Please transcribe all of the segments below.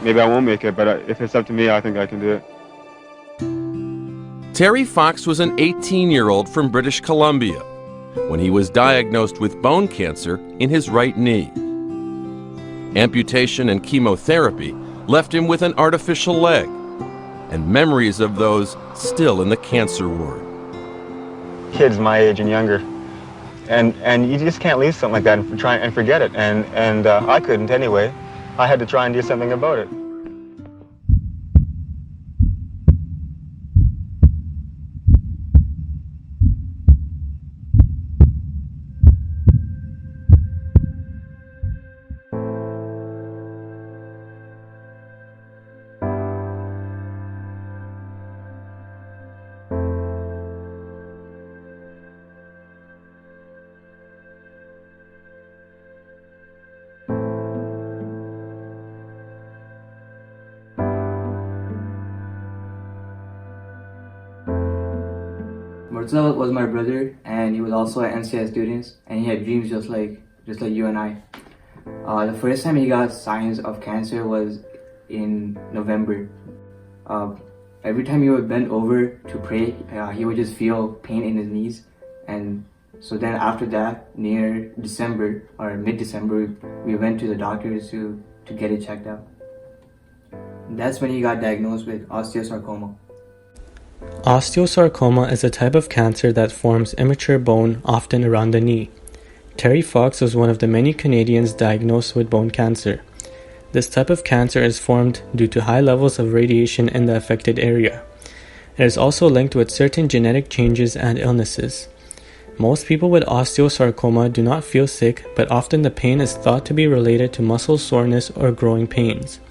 maybe I won't make it, but if it's up to me, I think I can do it. Terry Fox was an 18-year-old from British Columbia when he was diagnosed with bone cancer in his right knee. Amputation and chemotherapy left him with an artificial leg, and memories of those still in the cancer ward. Kids my age and younger, and you just can't leave something like that and try and forget it, and I couldn't anyway. I had to try and do something about it. Murtaza was my brother, and he was also an NCI student, and he had dreams just like you and I. The first time he got signs of cancer was in November. Every time he would bend over to pray, he would just feel pain in his knees, and so then after that, near December or mid-December, we went to the doctors to get it checked out. That's when he got diagnosed with osteosarcoma. Osteosarcoma is a type of cancer that forms immature bone, often around the knee. Terry Fox was one of the many Canadians diagnosed with bone cancer. This type of cancer is formed due to high levels of radiation in the affected area. It is also linked with certain genetic changes and illnesses. Most people with osteosarcoma do not feel sick, but often the pain is thought to be related to muscle soreness or growing pains.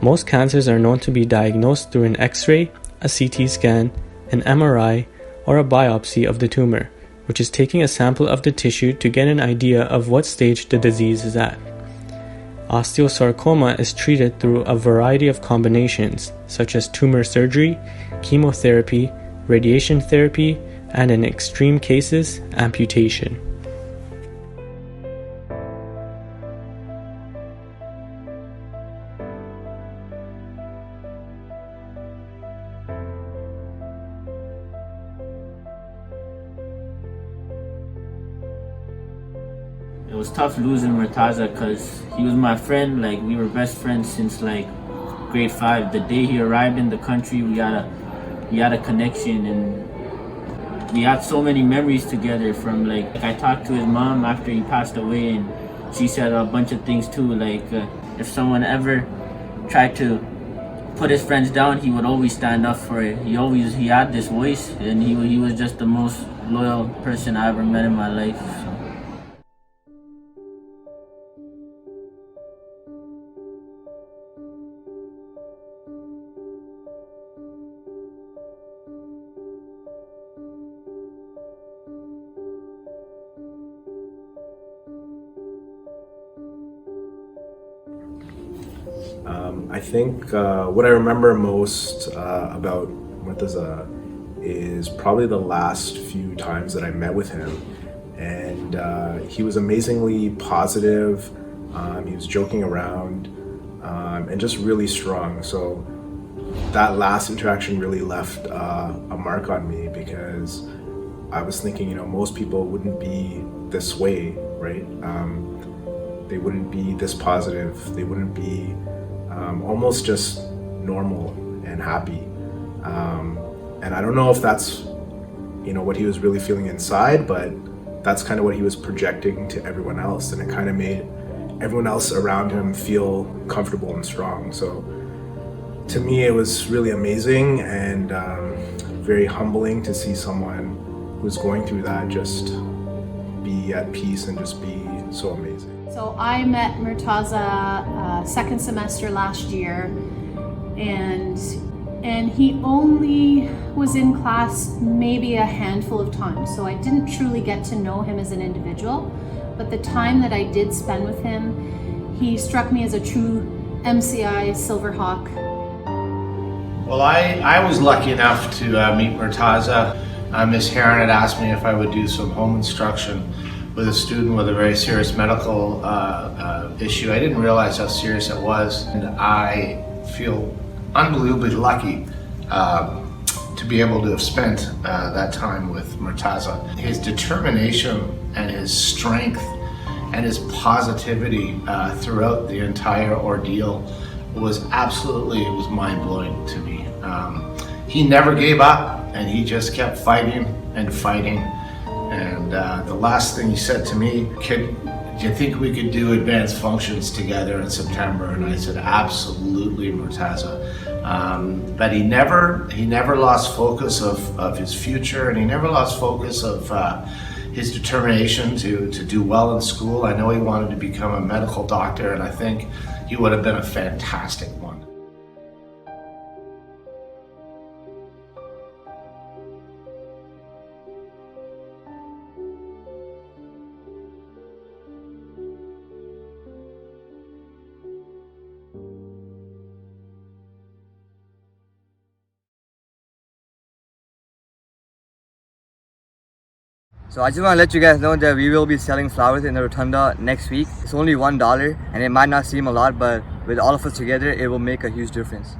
Most cancers are known to be diagnosed through an X-ray, a CT scan, an MRI, or a biopsy of the tumor, which is taking a sample of the tissue to get an idea of what stage the disease is at. Osteosarcoma is treated through a variety of combinations, such as tumor surgery, chemotherapy, radiation therapy, and in extreme cases, amputation. It was tough losing Murtaza because he was my friend. Like, we were best friends since like grade 5. The day he arrived in the country, we had a connection, and we had so many memories together. From like I talked to his mom after he passed away, and she said a bunch of things too. Like if someone ever tried to put his friends down, he would always stand up for it. He had this voice, and he was just the most loyal person I ever met in my life. So. I think what I remember most about Murtaza is probably the last few times that I met with him, and he was amazingly positive. He was joking around and just really strong. So that last interaction really left a mark on me, because I was thinking, most people wouldn't be this way, right? They wouldn't be this positive. They wouldn't be almost just normal and happy. And I don't know if that's, what he was really feeling inside, but that's kind of what he was projecting to everyone else. And it kind of made everyone else around him feel comfortable and strong. So to me, it was really amazing and very humbling to see someone who's going through that just be at peace and just be so amazing. So I met Murtaza second semester last year, and he only was in class maybe a handful of times, so I didn't truly get to know him as an individual. But the time that I did spend with him, he struck me as a true MCI Silverhawk. Well, I was lucky enough to meet Murtaza. Miss Heron had asked me if I would do some home instruction with a student with a very serious medical issue. I didn't realize how serious it was, and I feel unbelievably lucky to be able to have spent that time with Murtaza. His determination and his strength and his positivity throughout the entire ordeal was mind-blowing to me. He never gave up, and he just kept fighting and fighting. And the last thing he said to me, "Kid, do you think we could do advanced functions together in September?" And I said, "Absolutely, Murtaza." But he never lost focus of his future, and he never lost focus of his determination to do well in school. I know he wanted to become a medical doctor, and I think he would have been a fantastic one. So I just want to let you guys know that we will be selling flowers in the Rotunda next week. It's only $1 and it might not seem a lot, but with all of us together, it will make a huge difference.